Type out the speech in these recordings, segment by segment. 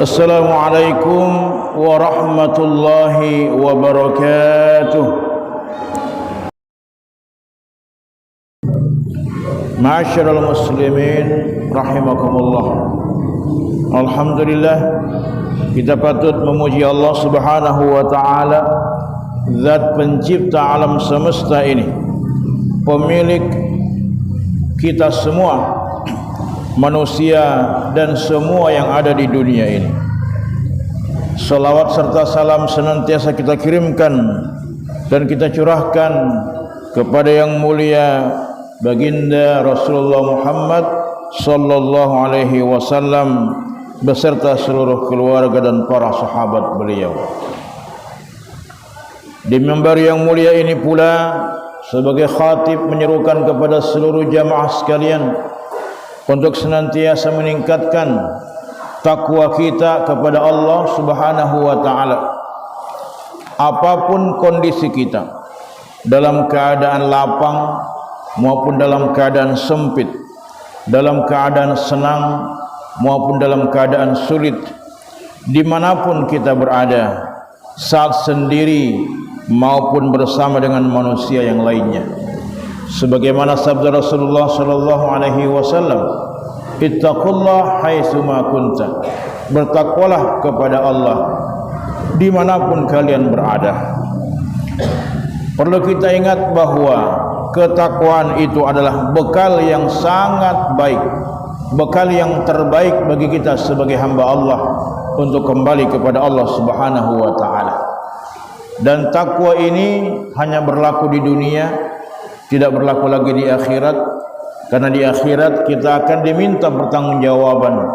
Assalamualaikum warahmatullahi wabarakatuh. Ma'asyiral muslimin rahimakumullah. Alhamdulillah, kita patut memuji Allah Subhanahu wa taala, zat pencipta alam semesta ini, pemilik kita semua, manusia dan semua yang ada di dunia ini. Salawat serta salam senantiasa kita kirimkan dan kita curahkan kepada yang mulia baginda Rasulullah Muhammad sallallahu alaihi wasallam beserta seluruh keluarga dan para sahabat beliau. Di mimbar yang mulia ini pula, sebagai khatib menyerukan kepada seluruh jamaah sekalian untuk senantiasa meningkatkan takwa kita kepada Allah Subhanahu wa taala. Apapun kondisi kita, dalam keadaan lapang maupun dalam keadaan sempit, dalam keadaan senang maupun dalam keadaan sulit, dimanapun kita berada, saat sendiri maupun bersama dengan manusia yang lainnya, sebagaimana sabda Rasulullah sallallahu alaihi wasallam, ittaqullah haitsuma kunta, bertakwalah kepada Allah dimanapun kalian berada. Perlu kita ingat bahwa ketakwaan itu adalah bekal yang sangat baik, bekal yang terbaik bagi kita sebagai hamba Allah untuk kembali kepada Allah Subhanahu wa taala. Dan takwa ini hanya berlaku di dunia, tidak berlaku lagi di akhirat, karena di akhirat kita akan diminta pertanggungjawaban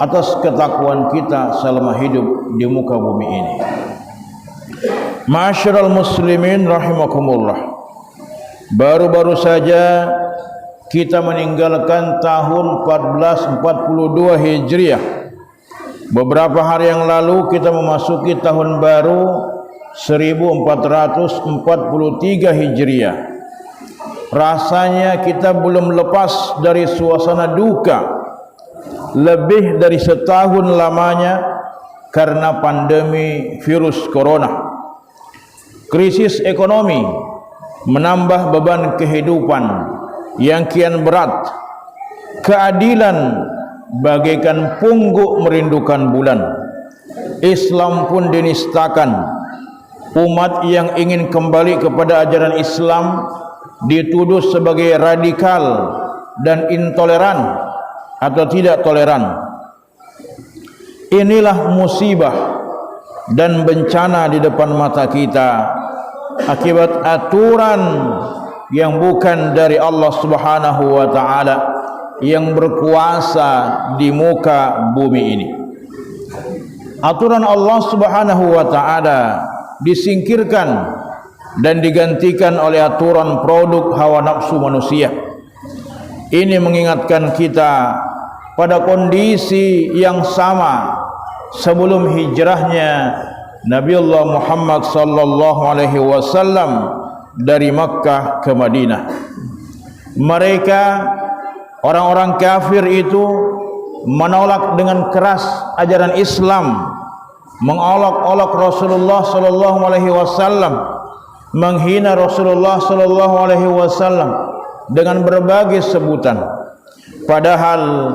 atas ketakwaan kita selama hidup di muka bumi ini. Ma'asyiral muslimin rahimakumullah, baru-baru saja kita meninggalkan tahun 1442 Hijriah. Beberapa hari yang lalu kita memasuki tahun baru 1443 Hijriah. Rasanya kita belum lepas dari suasana duka lebih dari setahun lamanya karena pandemi virus corona. Krisis ekonomi menambah beban kehidupan yang kian berat. Keadilan bagaikan pungguk merindukan bulan. Islam pun dinistakan. Umat yang ingin kembali kepada ajaran Islam dituduh sebagai radikal dan intoleran atau tidak toleran. Inilah musibah dan bencana di depan mata kita akibat aturan yang bukan dari Allah Subhanahu wa taala yang berkuasa di muka bumi ini. Aturan Allah Subhanahu wa taala disingkirkan dan digantikan oleh aturan produk hawa nafsu manusia. Ini mengingatkan kita pada kondisi yang sama sebelum hijrahnya Nabiullah Muhammad sallallahu alaihi wasallam dari Makkah ke Madinah. Mereka, orang-orang kafir itu, menolak dengan keras ajaran Islam, mengolok-olok Rasulullah sallallahu alaihi wasallam, menghina Rasulullah sallallahu alaihi wasallam dengan berbagai sebutan. Padahal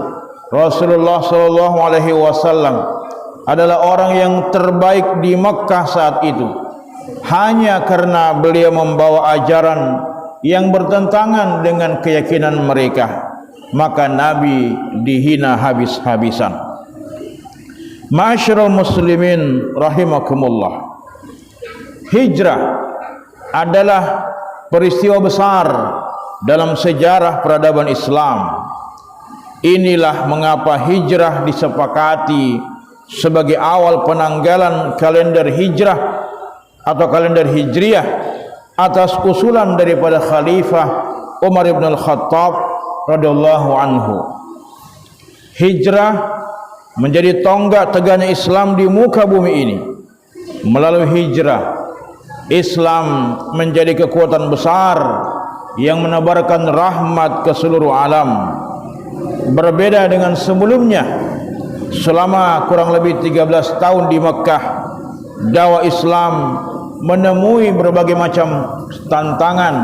Rasulullah sallallahu alaihi wasallam adalah orang yang terbaik di Makkah saat itu. Hanya karena beliau membawa ajaran yang bertentangan dengan keyakinan mereka, maka Nabi dihina habis-habisan. Ma'asyiral muslimin rahimakumullah, hijrah adalah peristiwa besar dalam sejarah peradaban Islam. Inilah mengapa hijrah disepakati sebagai awal penanggalan kalender hijrah atau kalender hijriah atas usulan daripada Khalifah Umar ibn al-Khattab radhiyallahu anhu. Hijrah menjadi tonggak tegaknya Islam di muka bumi ini. Melalui hijrah, Islam menjadi kekuatan besar yang menebarkan rahmat ke seluruh alam. Berbeda dengan sebelumnya, selama kurang lebih 13 tahun di Mekah, dakwah Islam menemui berbagai macam tantangan,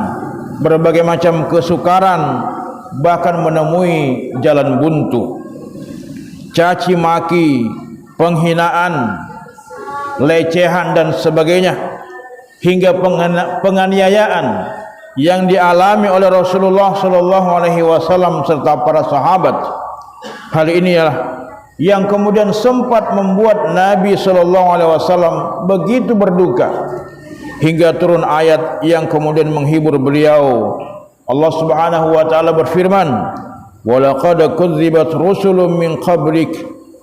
berbagai macam kesukaran, bahkan menemui jalan buntu. Caci maki, penghinaan, lecehan dan sebagainya, hingga penganiayaan yang dialami oleh Rasulullah sallallahu alaihi wasallam serta para sahabat. Hal inilah yang kemudian sempat membuat Nabi sallallahu alaihi wasallam begitu berduka, hingga turun ayat yang kemudian menghibur beliau. Allah Subhanahu wa taala berfirman, "Wa laqad kudzibat rusulun min qablik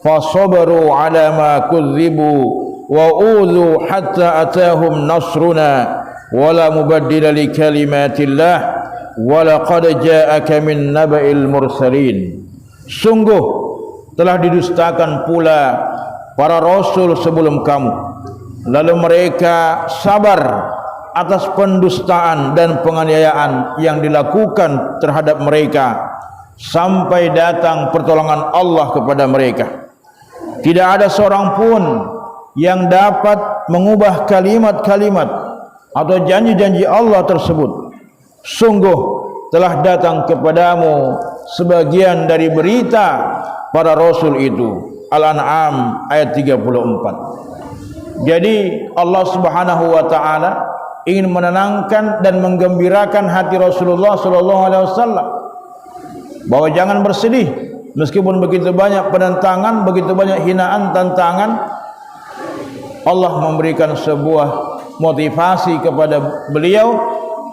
fasabaru 'ala ma kudzibu wa udzu hatta atahum nasruna wa la mubaddila li kalimatillah wa laqad ja'aka min naba'il mursalin." Sungguh telah didustakan pula para rasul sebelum kamu, lalu mereka sabar atas pendustaan dan penganiayaan yang dilakukan terhadap mereka sampai datang pertolongan Allah kepada mereka. Tidak ada seorang pun yang dapat mengubah kalimat-kalimat atau janji-janji Allah tersebut. Sungguh telah datang kepadamu sebagian dari berita para rasul itu. Al-An'am ayat 34. Jadi Allah Subhanahu wa taala ingin menenangkan dan menggembirakan hati Rasulullah sallallahu alaihi wasallam bahwa jangan bersedih meskipun begitu banyak penentangan, begitu banyak hinaan, tantangan. Allah memberikan sebuah motivasi kepada beliau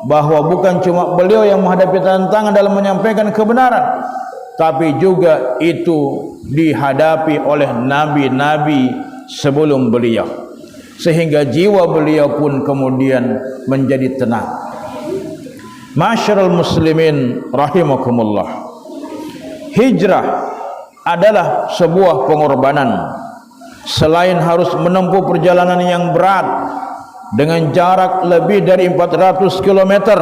bahwa bukan cuma beliau yang menghadapi tantangan dalam menyampaikan kebenaran, tapi juga itu dihadapi oleh nabi-nabi sebelum beliau, sehingga jiwa beliau pun kemudian menjadi tenang. Ma'asyiral muslimin rahimakumullah, hijrah adalah sebuah pengorbanan. Selain harus menempuh perjalanan yang berat dengan jarak lebih dari 400 km,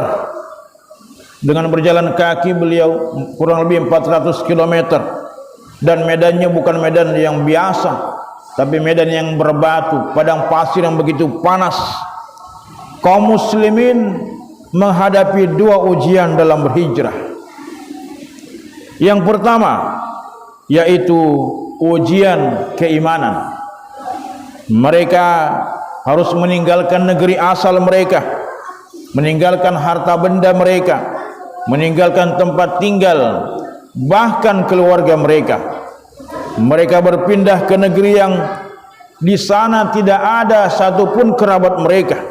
dengan berjalan kaki beliau kurang lebih 400 km, dan medannya bukan medan yang biasa, tapi medan yang berbatu, padang pasir yang begitu panas. Kaum muslimin menghadapi dua ujian dalam berhijrah. Yang pertama yaitu ujian keimanan. Mereka harus meninggalkan negeri asal mereka, meninggalkan harta benda mereka, meninggalkan tempat tinggal, bahkan keluarga mereka. Mereka berpindah ke negeri yang di sana tidak ada satupun kerabat mereka.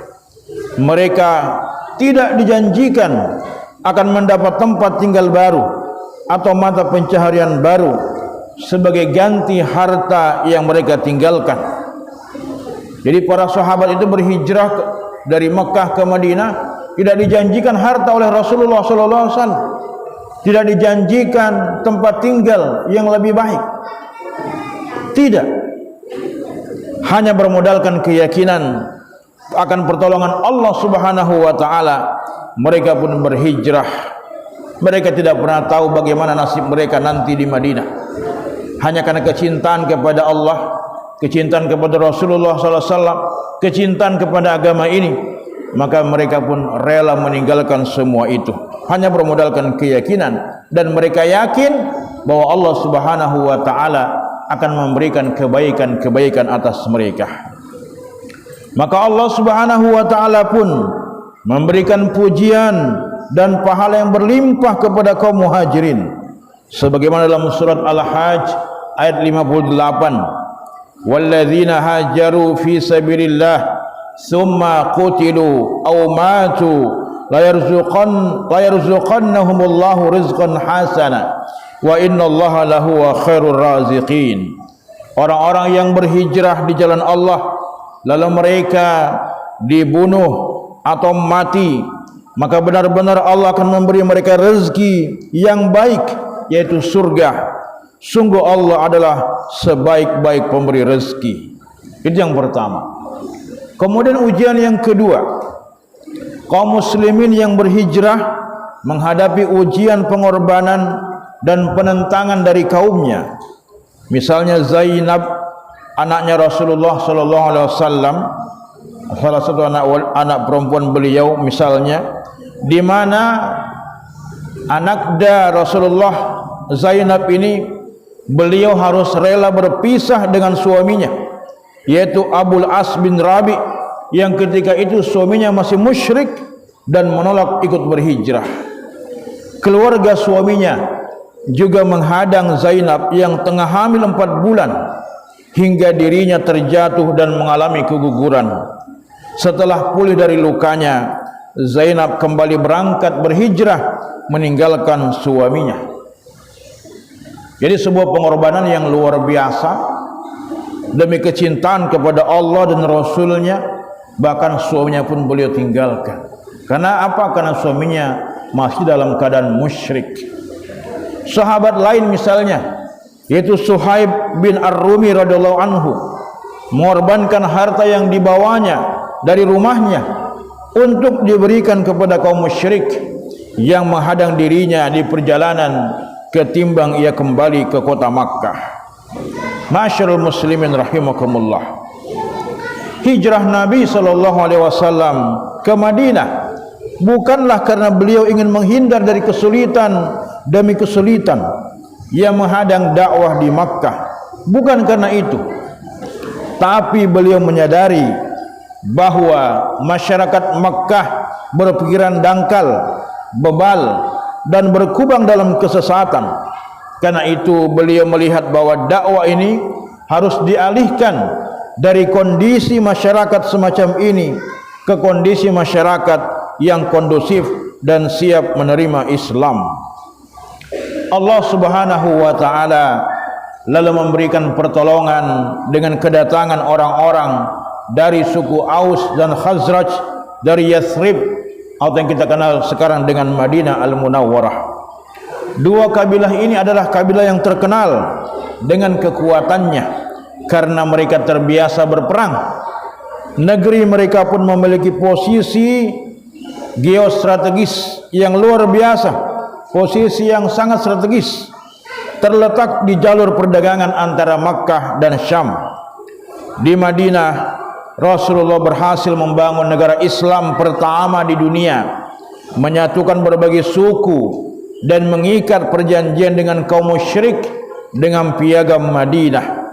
Mereka tidak dijanjikan akan mendapat tempat tinggal baru atau mata pencaharian baru sebagai ganti harta yang mereka tinggalkan. Jadi para sahabat itu berhijrah dari Mekah ke Madinah, tidak dijanjikan harta oleh Rasulullah SAW, tidak dijanjikan tempat tinggal yang lebih baik, tidak, hanya bermodalkan keyakinan akan pertolongan Allah Subhanahu wa taala. Mereka pun berhijrah. Mereka tidak pernah tahu bagaimana nasib mereka nanti di Madinah. Hanya karena kecintaan kepada Allah, kecintaan kepada Rasulullah SAW, kecintaan kepada agama ini, maka mereka pun rela meninggalkan semua itu, hanya bermodalkan keyakinan, dan mereka yakin bahwa Allah Subhanahu wa taala akan memberikan kebaikan-kebaikan atas mereka. Maka Allah Subhanahu wa taala pun memberikan pujian dan pahala yang berlimpah kepada kaum muhajirin, sebagaimana dalam surat Al-Hajj ayat 58, walladzina hajaru fi sabilillah thumma qutilu aw matu la yarzuqannahumullahu rizqan hasana wa innallaha lahuwa khairur raziqin. Orang-orang yang berhijrah di jalan Allah lalu mereka dibunuh atau mati, maka benar-benar Allah akan memberi mereka rezeki yang baik, yaitu surga. Sungguh Allah adalah sebaik-baik pemberi rezeki. Itu yang pertama. Kemudian ujian yang kedua, kaum muslimin yang berhijrah menghadapi ujian pengorbanan dan penentangan dari kaumnya. Misalnya Zainab, anaknya Rasulullah sallallahu alaihi wasallam, salah satu anak perempuan beliau misalnya, di mana anakda Rasulullah Zainab ini beliau harus rela berpisah dengan suaminya, yaitu Abul As bin Rabi, yang ketika itu suaminya masih musyrik dan menolak ikut berhijrah. Keluarga suaminya juga menghadang Zainab yang tengah hamil 4 bulan hingga dirinya terjatuh dan mengalami keguguran. Setelah pulih dari lukanya, Zainab kembali berangkat berhijrah meninggalkan suaminya. Jadi sebuah pengorbanan yang luar biasa demi kecintaan kepada Allah dan Rasulnya. Bahkan suaminya pun beliau tinggalkan. Karena apa? Karena suaminya masih dalam keadaan musyrik. Sahabat lain misalnya, yaitu Suhaib bin Ar-Rumi radhiyallahu anhu, mengorbankan harta yang dibawanya dari rumahnya untuk diberikan kepada kaum musyrik yang menghadang dirinya di perjalanan ketimbang ia kembali ke kota Makkah. Ma'asyiral muslimin rahimakumullah. Hijrah Nabi sallallahu alaihi wasallam ke Madinah bukanlah karena beliau ingin menghindar dari kesulitan demi kesulitan yang menghadang dakwah di Makkah, bukan karena itu, tapi beliau menyadari bahwa masyarakat Makkah berpikiran dangkal, bebal dan berkubang dalam kesesatan. Karena itu beliau melihat bahwa dakwah ini harus dialihkan dari kondisi masyarakat semacam ini ke kondisi masyarakat yang kondusif dan siap menerima Islam. Allah Subhanahu wa taala lalu memberikan pertolongan dengan kedatangan orang-orang dari suku Aus dan Khazraj dari Yathrib, atau yang kita kenal sekarang dengan Madinah Al-Munawwarah. Dua kabilah ini adalah kabilah yang terkenal dengan kekuatannya karena mereka terbiasa berperang. Negeri mereka pun memiliki posisi geostrategis yang luar biasa, posisi yang sangat strategis, terletak di jalur perdagangan antara Makkah dan Syam. Di Madinah, Rasulullah berhasil membangun negara Islam pertama di dunia, menyatukan berbagai suku dan mengikat perjanjian dengan kaum musyrik dengan piagam Madinah.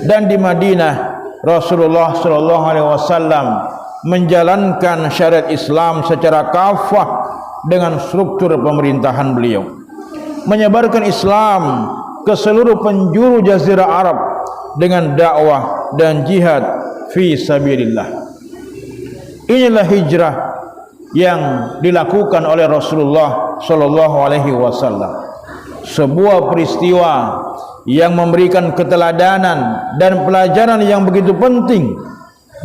Dan di Madinah, Rasulullah sallallahu alaihi wasallam menjalankan syariat Islam secara kafah dengan struktur pemerintahan beliau, menyebarkan Islam ke seluruh penjuru jazirah Arab dengan dakwah dan jihad fi sabilillah. Inilah hijrah yang dilakukan oleh Rasulullah sallallahu alaihi wasallam, sebuah peristiwa yang memberikan keteladanan dan pelajaran yang begitu penting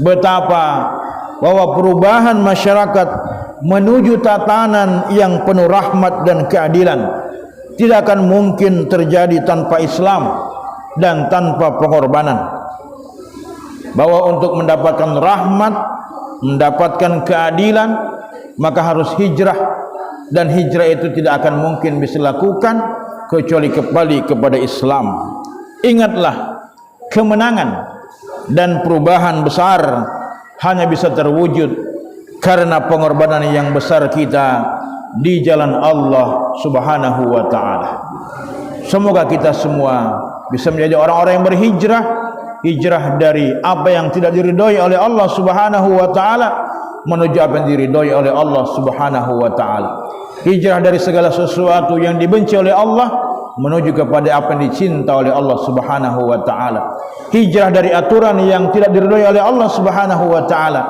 betapa bahwa perubahan masyarakat menuju tatanan yang penuh rahmat dan keadilan tidak akan mungkin terjadi tanpa Islam dan tanpa pengorbanan. Bahwa untuk mendapatkan rahmat, mendapatkan keadilan, maka harus hijrah, dan hijrah itu tidak akan mungkin bisa dilakukan kecuali kembali kepada Islam. Ingatlah, kemenangan dan perubahan besar hanya bisa terwujud karena pengorbanan yang besar kita di jalan Allah Subhanahu wa taala. Semoga kita semua bisa menjadi orang-orang yang berhijrah, hijrah dari apa yang tidak diridhoi oleh Allah Subhanahu wa taala menuju apa yang diridhoi oleh Allah Subhanahu wa taala. Hijrah dari segala sesuatu yang dibenci oleh Allah menuju kepada apa yang dicinta oleh Allah Subhanahu wa taala. Hijrah dari aturan yang tidak diridhoi oleh Allah Subhanahu wa taala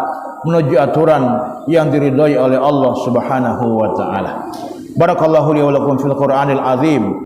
menuju aturan yang diridhoi oleh Allah Subhanahu wa taala. Barakallahu li wa lakum fil Qur'anil azim